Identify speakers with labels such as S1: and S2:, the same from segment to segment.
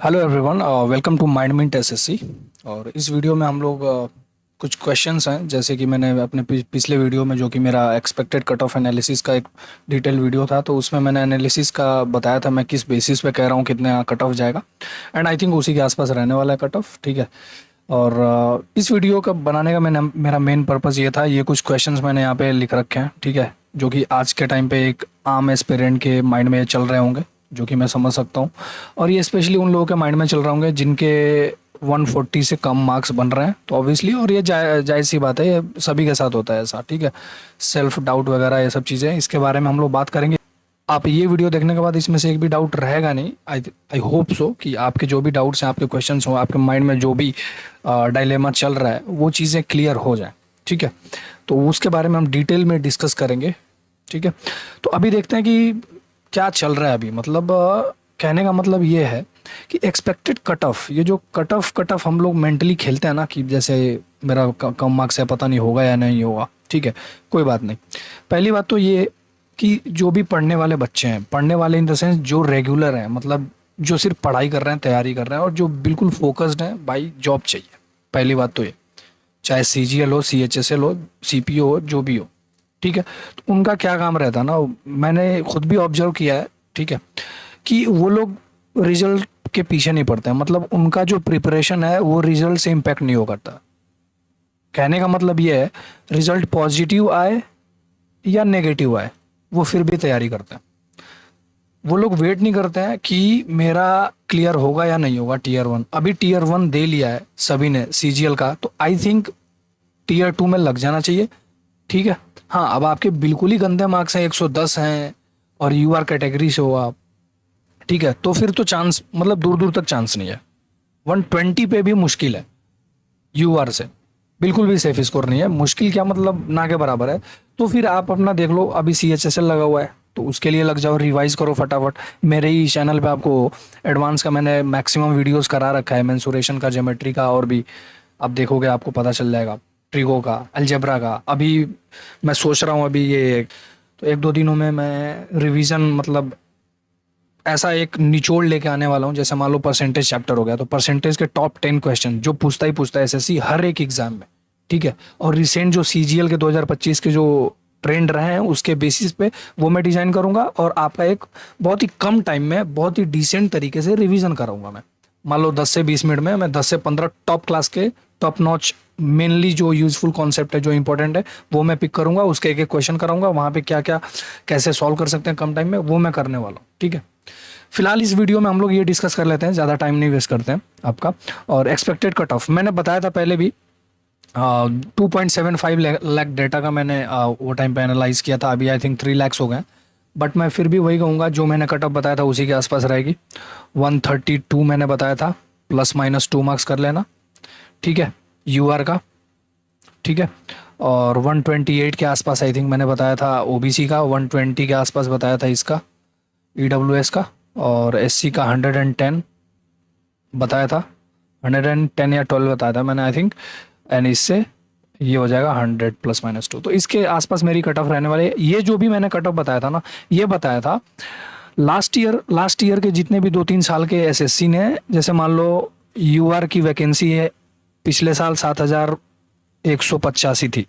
S1: Hello everyone, welcome to Mind Mint SSC. और इस video में हम लोग कुछ क्वेश्चंस हैं, जैसे कि मैंने अपने पिछले वीडियो में, जो कि मेरा एक्सपेक्टेड कट ऑफ एनालिसिस का एक डिटेल वीडियो था, तो उसमें मैंने एनालिसिस का बताया था मैं किस बेसिस पे कह रहा हूँ कितने कट ऑफ जाएगा। एंड आई थिंक उसी के आसपास रहने वाला है कट ऑफ, ठीक है। और इस वीडियो का बनाने का मेरा मेन पर्पज़ ये था, ये कुछ क्वेश्चंस मैंने यहाँ पे लिख रखे हैं, ठीक है, जो कि आज के टाइम पे एक आम एस्पिरेंट के माइंड में चल रहे होंगे, जो कि मैं समझ सकता हूँ। और ये स्पेशली उन लोगों के माइंड में चल रहे होंगे जिनके 140 से कम मार्क्स बन रहे हैं, तो ऑब्वियसली, और ये जायज़ सी बात है, ये सभी के साथ होता है ऐसा, ठीक है। सेल्फ डाउट वगैरह ये सब चीज़ें, इसके बारे में हम लोग बात करेंगे। आप ये वीडियो देखने के बाद इसमें से एक भी डाउट रहेगा नहीं। आई होप सो कि आपके जो भी डाउट्स हैं, आपके क्वेश्चंस हो, आपके माइंड में जो भी डायलेमा चल रहा है, वो चीज़ें क्लियर हो जाए, ठीक है। तो उसके बारे में हम डिटेल में डिस्कस करेंगे, ठीक है। तो अभी देखते हैं कि क्या चल रहा है अभी, मतलब कहने का मतलब ये है कि एक्सपेक्टेड कट ऑफ, ये जो कट ऑफ हम लोग मेंटली खेलते हैं ना, कि जैसे मेरा कम मार्क्स है, पता नहीं होगा या नहीं होगा, ठीक है, कोई बात नहीं। पहली बात तो ये कि जो भी पढ़ने वाले बच्चे हैं, पढ़ने वाले इन द सेंस जो रेगुलर हैं, मतलब जो सिर्फ पढ़ाई कर रहे हैं, तैयारी कर रहे हैं, और जो बिल्कुल फोकस्ड हैं, भाई जॉब चाहिए। पहली बात तो ये, चाहे सीजीएल हो, सीएचएसएल हो, सीपीओ हो, जो भी हो, ठीक है। तो उनका क्या काम रहता है ना, मैंने खुद भी ऑब्जर्व किया है, ठीक है, कि वो लोग रिजल्ट के पीछे नहीं पड़ते हैं। मतलब उनका जो प्रिपरेशन है वो रिजल्ट से इम्पैक्ट नहीं हो करता। कहने का मतलब ये है, रिजल्ट पॉजिटिव आए या नेगेटिव आए, वो फिर भी तैयारी करते हैं। वो लोग वेट नहीं करते हैं कि मेरा क्लियर होगा या नहीं होगा। टीयर 1, अभी टीयर 1 दे लिया है सभी ने सीजीएल का, तो आई थिंक टीयर 2 में लग जाना चाहिए, ठीक है। हाँ, अब आपके बिल्कुल ही गंदे मार्क्स हैं, 110 हैं, और यूआर कैटेगरी से हो आप, ठीक है, तो फिर तो चांस, मतलब दूर दूर तक चांस नहीं है। 120 पे भी मुश्किल है, यूआर से बिल्कुल भी सेफ स्कोर नहीं है। मुश्किल क्या, मतलब ना के बराबर है। तो फिर आप अपना देख लो, अभी सीएचएसएल लगा हुआ है, तो उसके लिए लग जाओ, रिवाइज करो फटाफट। मेरे ही चैनल पे आपको एडवांस का मैंने मैक्सिमम वीडियोस करा रखा है, मेंसुरेशन का, ज्योमेट्री का, और भी आप देखोगे आपको पता चल जाएगा, ट्रिगो का, अलजेब्रा का। अभी मैं सोच रहा हूँ, अभी ये तो एक दो दिनों में मैं रिवीजन, मतलब ऐसा एक निचोड़ लेके आने वाला हूँ। जैसे मान लो परसेंटेज चैप्टर हो गया, तो परसेंटेज के टॉप 10 क्वेश्चन जो पूछता ही पूछता है एसएससी हर एक एग्जाम में, ठीक है। और रिसेंट जो सीजीएल के 2025 के जो ट्रेंड रहे हैं, उसके बेसिस पे वो मैं डिजाइन करूंगा, और आपका एक बहुत ही कम टाइम में बहुत ही डिसेंट तरीके से रिवीजन कराऊंगा मैं। मान लो 10 से 20 मिनट में मैं 10 से 15 टॉप क्लास के, टॉप नॉच, मेनली जो यूजफुल कॉन्सेप्ट है, जो इंपॉर्टेंट है, वो मैं पिक करूंगा, उसके एक एक क्वेश्चन कराऊंगा, वहां पे क्या क्या कैसे सॉल्व कर सकते हैं कम टाइम में, वो मैं करने वाला हूँ, ठीक है। फिलहाल इस वीडियो में हम लोग ये डिस्कस कर लेते हैं, ज़्यादा टाइम नहीं वेस्ट करते हैं आपका। और एक्सपेक्टेड कट ऑफ मैंने बताया था पहले भी, 2.75 लाख डेटा का मैंने वो टाइम पे एनालाइज किया था। अभी आई थिंक 3 लाख हो गए, बट मैं फिर भी वही कहूँगा, जो मैंने कट ऑफ बताया था उसी के आसपास रहेगी। 132 मैंने बताया था, ±2 मार्क्स कर लेना, ठीक है, यूआर का, ठीक है। और 128 के आसपास आई थिंक मैंने बताया था ओबीसी का, 120 के आसपास बताया था इसका, ईडब्ल्यूएस का। और एससी का 110 बताया था, 110 या 12 बताया था मैंने आई थिंक। एंड इससे ये हो जाएगा 100 ±2, तो इसके आसपास मेरी कट ऑफ रहने वाले। ये जो भी मैंने कट ऑफ बताया था ना, ये बताया था लास्ट ईयर के जितने भी 2-3 साल के एसएससी ने। जैसे मान लो यूआर की वैकेंसी है, पिछले साल 7,185 थी,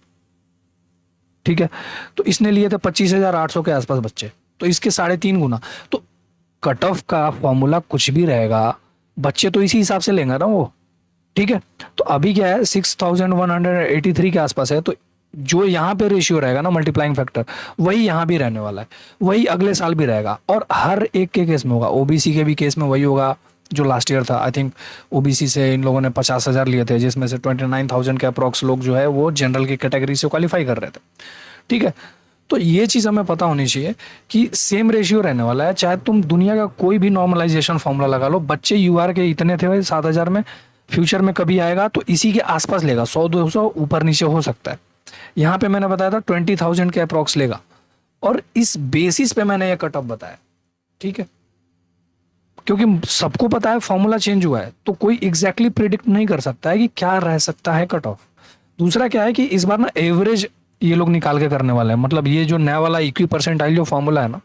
S1: ठीक है, तो इसने लिए थे 25,800 के आसपास बच्चे, तो इसके 3.5 गुना। तो कट ऑफ का फॉर्मूला कुछ भी रहेगा, बच्चे तो इसी हिसाब से लेंगे ना वो, ठीक है। तो अभी क्या है, 6,183 के आसपास है, तो जो यहाँ पे रेशियो रहेगा ना, मल्टीप्लाइंग फैक्टर, वही यहाँ भी रहने वाला है, वही अगले साल भी रहेगा, और हर एक के केस में होगा। ओबीसी के भी केस में वही होगा जो लास्ट ईयर था। आई थिंक ओबीसी से इन लोगों ने 50,000 लिए थे, जिसमें से 29,000 के अप्रॉक्स लोग जो है वो जनरल की कैटेगरी से क्वालिफाई कर रहे थे, ठीक है। तो ये चीज़ हमें पता होनी चाहिए कि सेम रेशियो रहने वाला है, चाहे तुम दुनिया का कोई भी नॉर्मलाइजेशन फॉर्मूला लगा लो। बच्चे यूआर के इतने थे भाई 7,000 में, फ्यूचर में कभी आएगा तो इसी के आसपास लेगा, 100-200 ऊपर नीचे हो सकता है। यहाँ पे मैंने बताया था 20,000 के अप्रॉक्स लेगा, और इस बेसिस पे मैंने ये कट ऑफ बताया, ठीक है। क्योंकि सबको पता है फॉर्मूला चेंज हुआ है, तो कोई एग्जैक्टली प्रिडिक्ट नहीं कर सकता है कि क्या रह सकता है कट ऑफ। दूसरा क्या है कि इस बार ना एवरेज ये लोग निकाल के करने वाले हैं। मतलब ये जो नया वाला इक्वी परसेंटाइल जो फॉर्मूला है ना,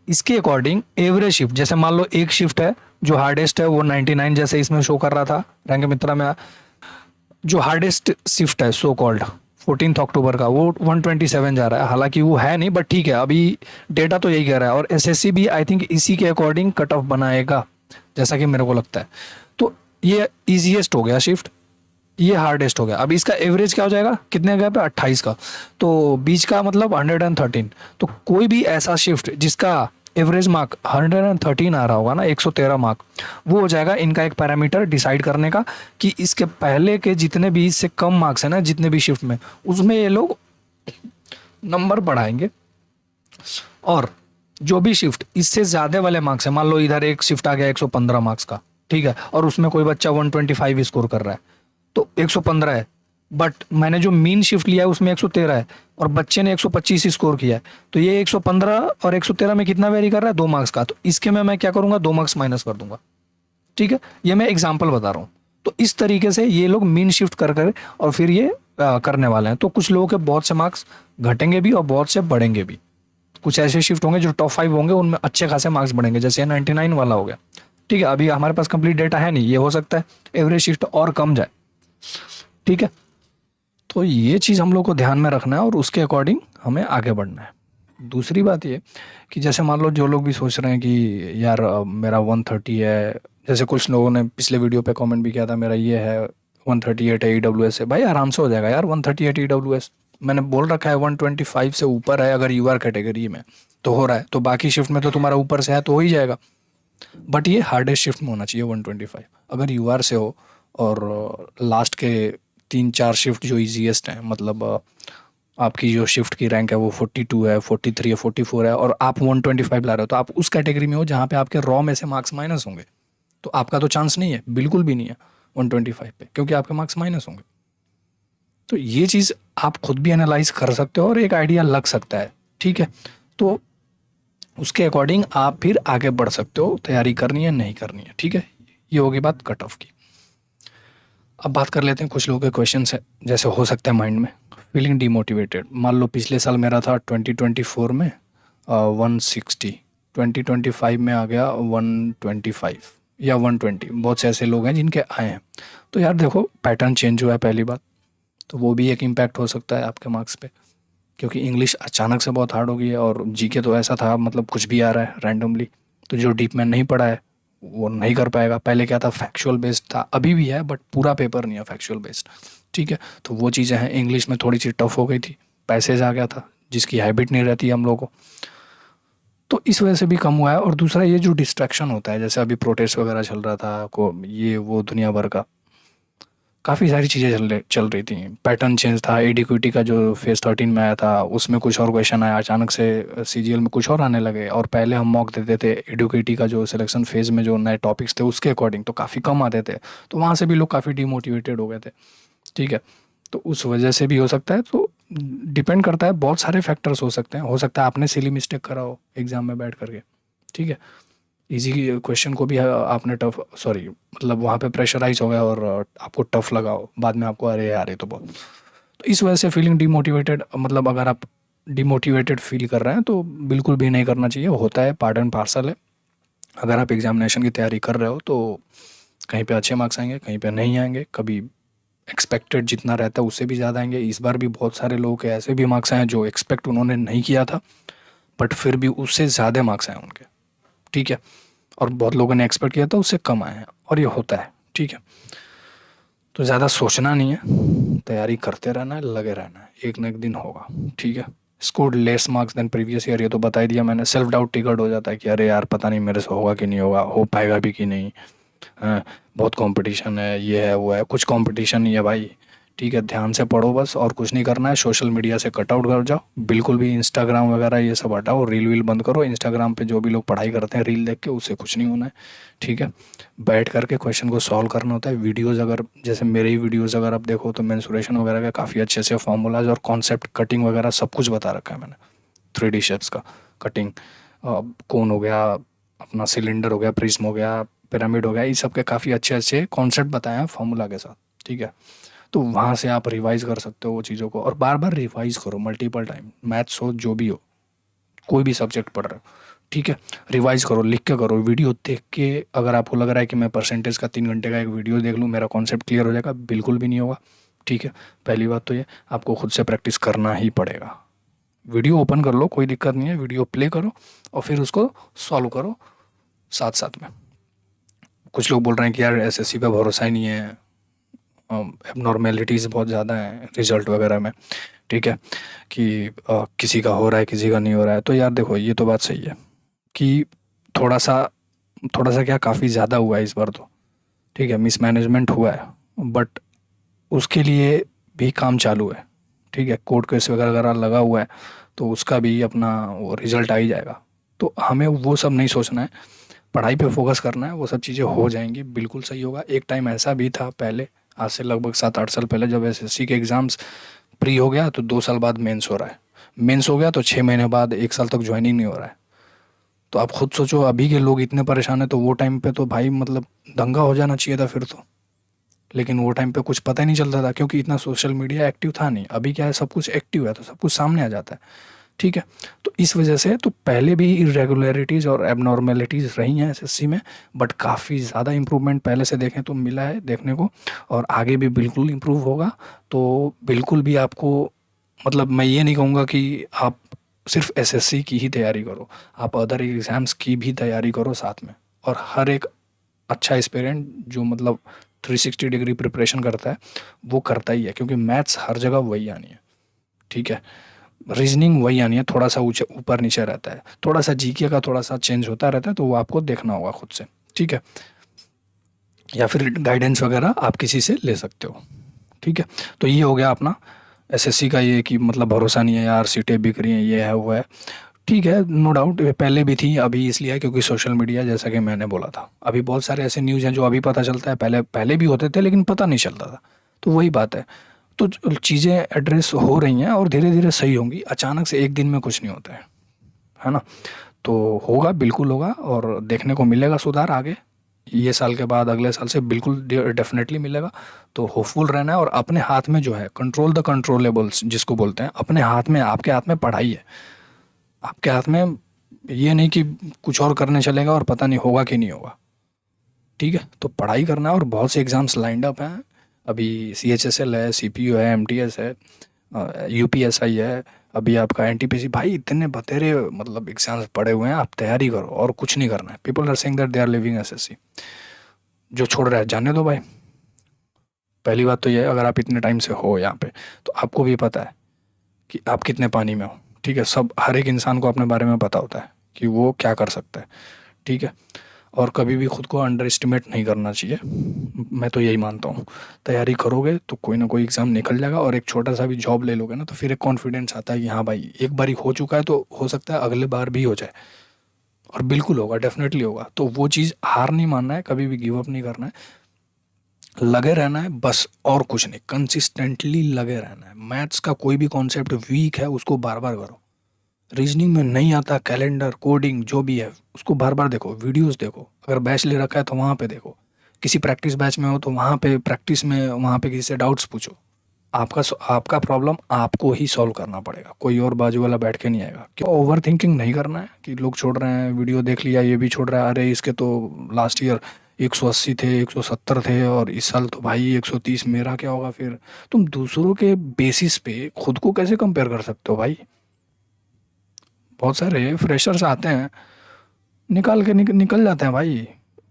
S1: इसके अकॉर्डिंग एवरेज शिफ्ट, जैसे मान लो एक शिफ्ट है जो हार्डेस्ट है वो 99 जैसे इसमें शो कर रहा था रैंक मित्रा में। जो हार्डेस्ट शिफ्ट है सो कॉल्ड 14 अक्टूबर का, वो 127 जा रहा है। हालांकि वो है नहीं, बट ठीक है, अभी डेटा तो यही कह रहा है। और एसएससी भी आई थिंक इसी के अकॉर्डिंग कट ऑफ बनाएगा, जैसा कि मेरे को लगता है। तो ये इजीएस्ट हो गया शिफ्ट, ये हार्डेस्ट हो गया। अब इसका एवरेज क्या हो जाएगा, कितने गया पे 28 का, तो बीच का मतलब 113। तो कोई भी ऐसा शिफ्ट जिसका एवरेज मार्क 113 आ रहा होगा ना, 113 मार्क, वो हो जाएगा इनका एक पैरामीटर डिसाइड करने का कि इसके पहले के जितने भी इससे कम मार्क्स है ना, जितने भी शिफ्ट में, उसमें ये लोग नंबर बढ़ाएंगे। और जो भी शिफ्ट इससे ज़्यादा वाले मार्क्स है, मान लो इधर एक शिफ्ट आ गया 115 मार्क्स का, ठीक है, और उसमें कोई बच्चा 125 स्कोर कर रहा है, तो 115 है, बट मैंने जो मीन शिफ्ट लिया है उसमें 113 है, और बच्चे ने 125 स्कोर किया है, तो ये 115 और 113 में कितना वेरी कर रहा है, 2 मार्क्स का। तो इसके में मैं क्या करूंगा, 2 मार्क्स माइनस कर दूंगा। ठीक है, ये मैं एग्जाम्पल बता रहा हूँ। तो इस तरीके से ये लोग मीन शिफ्ट कर कर और फिर ये करने वाले हैं। तो कुछ लोगों के बहुत से मार्क्स घटेंगे भी और बहुत से बढ़ेंगे भी। कुछ ऐसे शिफ्ट होंगे जो टॉप 5 होंगे, उनमें अच्छे खासे मार्क्स बढ़ेंगे, जैसे 99 वाला हो गया। ठीक है, अभी हमारे पास कंप्लीट डेटा है नहीं, ये हो सकता है एवरेज शिफ्ट और कम जाए। ठीक है, तो ये चीज़ हम लोग को ध्यान में रखना है और उसके अकॉर्डिंग हमें आगे बढ़ना है। दूसरी बात ये कि जैसे मान लो जो लोग भी सोच रहे हैं कि यार मेरा 130 है, जैसे कुछ लोगों ने पिछले वीडियो पे कमेंट भी किया था मेरा ये है 138 है EWS है। भाई आराम से हो जाएगा यार 138 EWS। मैंने बोल रखा है 125 से ऊपर है अगर यूआर कैटेगरी में तो हो रहा है, तो बाकी शिफ्ट में तो तुम्हारा ऊपर से है तो हो ही जाएगा। बट ये हार्डेस्ट शिफ्ट में होना चाहिए 125। अगर यूआर से हो और लास्ट के 3-4 शिफ्ट जो इजीएस्ट हैं, मतलब आपकी जो शिफ्ट की रैंक है वो 42 है, 43 है, 44 है, और आप 125 ला रहे हो, तो आप उस कैटेगरी में हो जहाँ पे आपके रॉ में से मार्क्स माइनस होंगे। तो आपका तो चांस नहीं है, बिल्कुल भी नहीं है 125 पे, क्योंकि आपके मार्क्स माइनस होंगे। तो ये चीज़ आप खुद भी एनालाइज कर सकते हो और एक आइडिया लग सकता है। ठीक है, तो उसके अकॉर्डिंग आप फिर आगे बढ़ सकते हो, तैयारी करनी है नहीं करनी है। ठीक है, ये होगी बात कट ऑफ की। अब बात कर लेते हैं कुछ लोगों के क्वेश्चन है, जैसे हो सकता है माइंड में फीलिंग डिमोटिवेटेड। मान लो पिछले साल मेरा था 2024 में 160, 2025 में आ गया 125 या 120। बहुत से ऐसे लोग हैं जिनके आए हैं। तो यार देखो, पैटर्न चेंज हुआ है पहली बात, तो वो भी एक इम्पैक्ट हो सकता है आपके मार्क्स पे, क्योंकि इंग्लिश अचानक से बहुत हार्ड हो गई है और जीके तो ऐसा था, मतलब कुछ भी आ रहा है रैंडमली। तो जो डीप में नहीं पढ़ा है वो नहीं कर पाएगा। पहले क्या था, फैक्चुअल बेस्ड था, अभी भी है, बट पूरा पेपर नहीं है फैक्चुअल बेस्ड। ठीक है, तो वो चीज़ें हैं। इंग्लिश में थोड़ी सी टफ हो गई थी, पैसेज आ गया था जिसकी हैबिट नहीं रहती हम लोगों को, तो इस वजह से भी कम हुआ है। और दूसरा ये जो डिस्ट्रैक्शन होता है, जैसे अभी प्रोटेस्ट वगैरह चल रहा था को ये वो दुनिया भर का, काफ़ी सारी चीज़ें चल रही थी। पैटर्न चेंज था, एडिक्विटी का जो फेज़ 13 में आया था उसमें कुछ और क्वेश्चन आया, अचानक से सीजीएल में कुछ और आने लगे, और पहले हम मॉक देते थे एडिक्विटी का जो सिलेक्शन फेज़ में जो नए टॉपिक्स थे उसके अकॉर्डिंग, तो काफ़ी कम आते थे। तो वहाँ से भी लोग काफ़ी डिमोटिवेटेड हो गए थे। ठीक है, तो उस वजह से भी हो सकता है। तो डिपेंड करता है, बहुत सारे फैक्टर्स हो सकते हैं। हो सकता है आपने सिली मिस्टेक करा हो एग्ज़ाम में बैठ करके। ठीक है, इजी क्वेश्चन को भी आपने टफ, सॉरी मतलब वहाँ पे प्रेशराइज हो गया और आपको टफ लगा हो, बाद में आपको अरे यार ये तो बहुत। तो इस वजह से फीलिंग डिमोटिवेटेड, मतलब अगर आप डिमोटिवेटेड फील कर रहे हैं तो बिल्कुल भी नहीं करना चाहिए, होता है, पार्ट एंड पार्सल है। अगर आप एग्जामिनेशन की तैयारी कर रहे हो तो कहीं पे अच्छे मार्क्स आएंगे, कहीं पे नहीं आएंगे, कभी एक्सपेक्टेड जितना रहता है उससे भी ज़्यादा आएंगे। इस बार भी बहुत सारे लोगों के ऐसे भी मार्क्स आए जो एक्सपेक्ट उन्होंने नहीं किया था, बट फिर भी उससे ज़्यादा मार्क्स आए उनके। ठीक है, और बहुत लोगों ने एक्सपेक्ट किया था उससे कम आए हैं, और ये होता है। ठीक है, तो ज़्यादा सोचना नहीं है, तैयारी करते रहना है, लगे रहना है, एक न एक दिन होगा। ठीक है, scored less marks than previous year, ये तो बता ही दिया मैंने। सेल्फ डाउट टिकट हो जाता है कि अरे यार पता नहीं मेरे से होगा कि नहीं होगा, हो पाएगा भी कि नहीं। हाँ, बहुत कंपटीशन है, ये है वो है, कुछ कंपटीशन नहीं है भाई। ठीक है, ध्यान से पढ़ो बस, और कुछ नहीं करना है। सोशल मीडिया से कट आउट कर जाओ, बिल्कुल भी इंस्टाग्राम वगैरह ये सब हटाओ, रील वील बंद करो। इंस्टाग्राम पे जो भी लोग पढ़ाई करते हैं रील देख के, उससे कुछ नहीं होना है। ठीक है, बैठ करके क्वेश्चन को सॉल्व करना होता है। वीडियोज़ अगर जैसे मेरे ही वीडियोज़ अगर आप देखो तो मेंसुरेशन वगैरह का काफ़ी अच्छे से फॉर्मूलाज और कॉन्सेप्ट, कटिंग वगैरह सब कुछ बता रखा है मैंने। 3D शेप्स का कटिंग, कोन हो गया, अपना सिलेंडर हो गया, प्रिज्म हो गया, पिरामिड हो गया, इस सब के काफ़ी अच्छे अच्छे कॉन्सेप्ट बताए हैं फॉर्मूला के साथ। ठीक है, तो वहाँ से आप रिवाइज कर सकते हो वो चीज़ों को, और बार बार रिवाइज करो मल्टीपल टाइम। मैथ्स हो जो भी हो, कोई भी सब्जेक्ट पढ़ रहे हो, ठीक है, रिवाइज करो, लिख के करो, वीडियो देख के। अगर आपको लग रहा है कि मैं परसेंटेज का 3 घंटे का एक वीडियो देख लूँ मेरा कॉन्सेप्ट क्लियर हो जाएगा, बिल्कुल भी नहीं होगा। ठीक है, पहली बात तो ये, आपको खुद से प्रैक्टिस करना ही पड़ेगा। वीडियो ओपन कर लो, कोई दिक्कत नहीं है, वीडियो प्ले करो और फिर उसको सॉल्व करो साथ साथ में। कुछ लोग बोल रहे हैं कि यार एसएससी पे भरोसा ही नहीं है, एबनॉर्मेलिटीज़ बहुत ज़्यादा हैं रिजल्ट वगैरह में। ठीक है, कि किसी का हो रहा है किसी का नहीं हो रहा है। तो यार देखो, ये तो बात सही है कि थोड़ा सा थोड़ा सा क्या, काफ़ी ज़्यादा हुआ है इस बार तो। ठीक है, मिसमैनेजमेंट हुआ है, बट उसके लिए भी काम चालू है। ठीक है, कोर्ट केस वगैरह वगैरह लगा हुआ है, तो उसका भी अपना वो रिजल्ट आ ही जाएगा। तो हमें वो सब नहीं सोचना है, पढ़ाई पे फोकस करना है, वो सब चीज़ें हो जाएंगी, बिल्कुल सही होगा। एक टाइम ऐसा भी था पहले, आज से लगभग 7-8 साल पहले, जब एसएससी के एग्ज़ाम्स प्री हो गया तो 2 साल बाद मेंस हो रहा है, मेंस हो गया तो 6 महीने बाद 1 साल तक ज्वाइनिंग नहीं हो रहा है। तो आप खुद सोचो, अभी के लोग इतने परेशान हैं, तो वो टाइम पे तो भाई मतलब दंगा हो जाना चाहिए था फिर तो। लेकिन वो टाइम पे कुछ पता ही नहीं चलता था, क्योंकि इतना सोशल मीडिया एक्टिव था नहीं। अभी क्या है, सब कुछ एक्टिव है तो सब कुछ सामने आ जाता है। ठीक है, तो इस वजह से तो पहले भी इरेगुलरिटीज़ और एबनॉर्मेलिटीज़ रही हैं एसएससी में, बट काफ़ी ज़्यादा इम्प्रूवमेंट पहले से देखें तो मिला है देखने को, और आगे भी बिल्कुल इम्प्रूव होगा। तो बिल्कुल भी आपको, मतलब मैं ये नहीं कहूँगा कि आप सिर्फ एसएससी की ही तैयारी करो, आप अदर एग्ज़ाम्स की भी तैयारी करो साथ में। और हर एक अच्छा एस्पिरेंट जो मतलब 360 डिग्री प्रिपरेशन करता है वो करता ही है, क्योंकि मैथ्स हर जगह वही आनी है। ठीक है, रीजनिंग वही आनी है, थोड़ा सा ऊंचे ऊपर नीचे रहता है, थोड़ा सा जीके का थोड़ा सा चेंज होता रहता है, तो वो आपको देखना होगा खुद से। ठीक है, या फिर गाइडेंस वगैरह आप किसी से ले सकते हो। ठीक है, तो ये हो गया अपना एसएससी का, ये कि मतलब भरोसा नहीं है यार, सीटें बिक रही हैं, ये है वो है। ठीक है, नो डाउट पहले भी थी, अभी इसलिए है क्योंकि सोशल मीडिया, जैसा कि मैंने बोला था, अभी बहुत सारे ऐसे न्यूज़ हैं जो अभी पता चलता है, पहले पहले भी होते थे लेकिन पता नहीं चलता था। तो वही बात है, तो चीज़ें एड्रेस हो रही हैं और धीरे धीरे सही होंगी, अचानक से एक दिन में कुछ नहीं होता है ना। तो होगा, बिल्कुल होगा, और देखने को मिलेगा सुधार आगे। ये साल के बाद अगले साल से बिल्कुल डेफिनेटली मिलेगा। तो होपफुल रहना है, और अपने हाथ में जो है, कंट्रोल द कंट्रोलेबल्स जिसको बोलते हैं, अपने हाथ में, आपके हाथ में पढ़ाई है, आपके हाथ में। ये नहीं कि कुछ और करने चलेगा और पता नहीं होगा कि नहीं होगा। ठीक है, तो पढ़ाई करना है, और बहुत से एग्ज़ाम्स लाइंड अप हैं अभी। CHSL है, CPU है, MTS है, UPSI है, अभी आपका NTPC, भाई इतने बतेरे मतलब एग्जाम्स पड़े हुए हैं, आप तैयारी करो और कुछ नहीं करना है। People are saying that they are leaving SSC, जो छोड़ रहा है जाने दो भाई। पहली बात तो ये है, अगर आप इतने टाइम से हो यहाँ पे, तो आपको भी पता है कि आप कितने पानी में हो। ठीक है, सब हर एक इंसान को अपने बारे में पता होता है कि वो क्या कर सकता है। ठीक है, और कभी भी खुद को अंडर एस्टिमेट नहीं करना चाहिए, मैं तो यही मानता हूँ। तैयारी करोगे तो कोई ना कोई एग्ज़ाम निकल जाएगा, और एक छोटा सा भी जॉब ले लोगे ना, तो फिर एक कॉन्फिडेंस आता है कि हाँ भाई, एक बार हो चुका है तो हो सकता है अगले बार भी हो जाए। और बिल्कुल होगा, डेफिनेटली होगा। तो वो चीज़, हार नहीं मानना है, कभी भी गिव अप नहीं करना है, लगे रहना है बस, और कुछ नहीं, कंसिस्टेंटली लगे रहना है। मैथ्स का कोई भी कॉन्सेप्ट वीक है उसको बार बार करो, रीजनिंग में नहीं आता, कैलेंडर कोडिंग जो भी है उसको बार बार देखो, वीडियोस देखो, अगर बैच ले रखा है तो वहाँ पे देखो, किसी प्रैक्टिस बैच में हो तो वहाँ पे प्रैक्टिस में, वहाँ पे किसी से डाउट्स पूछो। आपका प्रॉब्लम आपको ही सॉल्व करना पड़ेगा, कोई और बाजू वाला बैठ के नहीं आएगा। क्यों ओवर थिंकिंग नहीं करना है कि लोग छोड़ रहे हैं, वीडियो देख लिया ये भी छोड़ रहा है, अरे इसके तो लास्ट ईयर 180 थे, 170 थे, और इस साल तो भाई 130, मेरा क्या होगा फिर। तुम दूसरों के बेसिस पे खुद को कैसे कंपेयर कर सकते हो भाई। बहुत सारे फ्रेशर्स आते हैं, निकाल के निकल जाते हैं भाई,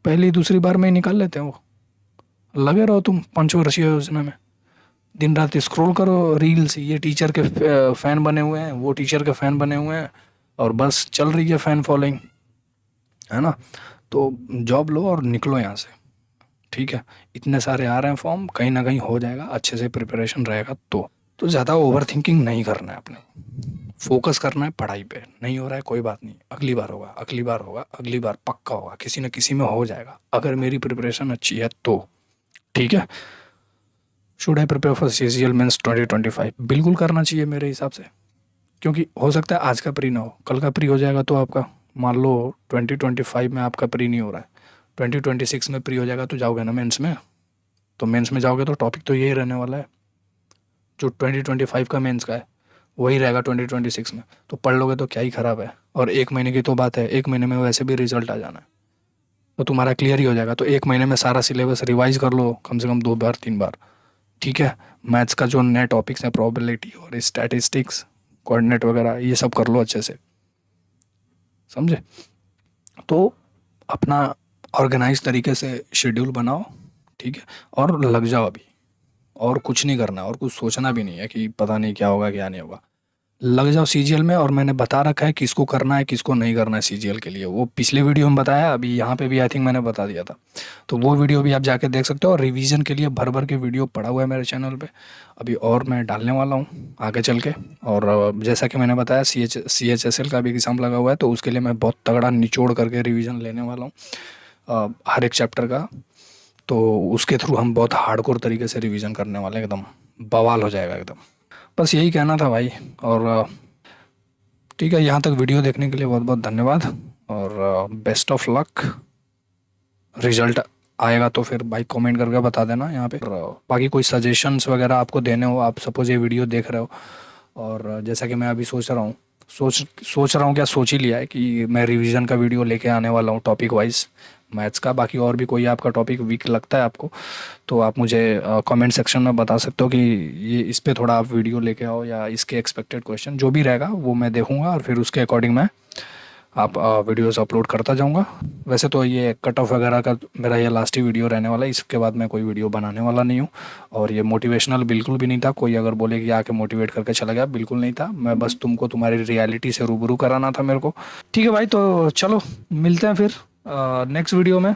S1: पहली दूसरी बार में ही निकाल लेते हैं वो। लगे रहो तुम पंचवर्षीय योजना में, दिन रात स्क्रॉल करो रील्स, ये टीचर के फैन बने हुए हैं, वो टीचर के फैन बने हुए हैं, और बस चल रही है फैन फॉलोइंग, है ना। तो जॉब लो और निकलो यहाँ से। ठीक है, इतने सारे आ रहे हैं फॉर्म, कहीं ना कहीं हो जाएगा, अच्छे से प्रिपरेशन रहेगा तो ज़्यादा ओवर थिंकिंग नहीं करना है अपने, फोकस करना है पढ़ाई पे। नहीं हो रहा है कोई बात नहीं, अगली बार होगा, अगली बार होगा, अगली बार पक्का होगा, किसी न किसी में हो जाएगा, अगर मेरी प्रिपरेशन अच्छी है तो। ठीक है, should I prepare for CGL mains 2025? बिल्कुल करना चाहिए मेरे हिसाब से, क्योंकि हो सकता है आज का प्री ना हो, कल का प्री हो जाएगा तो आपका, मान लो 2025 में आपका प्री नहीं हो रहा है, 2026 में प्री हो जाएगा तो जाओगे ना मेंस में। तो मेंस में जाओगे तो टॉपिक तो यही रहने वाला है जो 2025 का मेंस का है, वही रहेगा 2026 में, तो पढ़ लोगे तो क्या ही ख़राब है। और 1 महीने की तो बात है, 1 महीने में वैसे भी रिजल्ट आ जाना है, तो तुम्हारा क्लियर ही हो जाएगा। तो 1 महीने में सारा सिलेबस रिवाइज कर लो कम से कम 2 बार 3 बार, ठीक है। मैथ्स का जो नए टॉपिक्स हैं, प्रोबेबिलिटी और स्टैटिस्टिक्स, कोऑर्डिनेट वगैरह, ये सब कर लो अच्छे से, समझे। तो अपना ऑर्गेनाइज तरीके से शेड्यूल बनाओ, ठीक है, और लग जाओ अभी। और कुछ नहीं करना, और कुछ सोचना भी नहीं है कि पता नहीं क्या होगा क्या नहीं होगा। लग जाओ सीजीएल में, और मैंने बता रखा है किसको करना है किसको नहीं करना है सीजीएल के लिए। वो पिछले वीडियो में बताया, अभी यहाँ पे भी आई थिंक मैंने बता दिया था, तो वो वीडियो भी आप जाके देख सकते हो। और रिवीजन के लिए भर भर के वीडियो पड़ा हुआ है मेरे चैनल पे, अभी और मैं डालने वाला हूँ आगे चल के। और जैसा कि मैंने बताया CHSL का भी एग्ज़ाम लगा हुआ है, तो उसके लिए मैं बहुत तगड़ा निचोड़ करके रिवीजन लेने वाला हूँ हर एक चैप्टर का। तो उसके थ्रू हम बहुत हार्डकोर तरीके से रिवीजन करने वाले हैं, एकदम बवाल हो जाएगा एकदम। बस यही कहना था भाई। और ठीक है, यहाँ तक वीडियो देखने के लिए बहुत बहुत धन्यवाद, और बेस्ट ऑफ लक। रिजल्ट आएगा तो फिर भाई कमेंट करके बता देना यहाँ पे। और बाकी कोई सजेशंस वगैरह आपको देने हो, आप सपोज ये वीडियो देख रहे हो, और जैसा कि मैं अभी सोच रहा हूँ, सोच रहा हूँ क्या, सोच ही लिया है कि मैं रिवीजन का वीडियो लेके आने वाला हूँ टॉपिक वाइज मैथ्स का। बाकी और भी कोई आपका टॉपिक वीक लगता है आपको, तो आप मुझे कमेंट सेक्शन में बता सकते हो कि ये इस पे थोड़ा आप वीडियो लेके आओ, या इसके एक्सपेक्टेड क्वेश्चन जो भी रहेगा वो मैं देखूंगा, और फिर उसके अकॉर्डिंग मैं आप वीडियोस अपलोड करता जाऊंगा। वैसे तो ये कट ऑफ वगैरह का मेरा ये लास्ट ही वीडियो रहने वाला है, इसके बाद मैं कोई वीडियो बनाने वाला नहीं हूँ। और ये मोटिवेशनल बिल्कुल भी नहीं था, कोई अगर बोले कि आके मोटिवेट करके चला गया, बिल्कुल नहीं था। मैं बस तुमको तुम्हारी रियलिटी से रूबरू कराना था मेरे को। ठीक है भाई, तो चलो मिलते हैं फिर नेक्स्ट वीडियो में।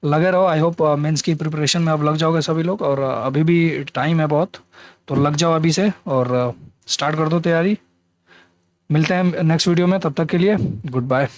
S1: लगे रहो, आई होप मेंस की प्रिपरेशन में अब लग जाओगे सभी लोग, और अभी भी टाइम है बहुत, तो लग जाओ अभी से, और स्टार्ट कर दो तैयारी। मिलते हैं नेक्स्ट वीडियो में, तब तक के लिए गुड बाय।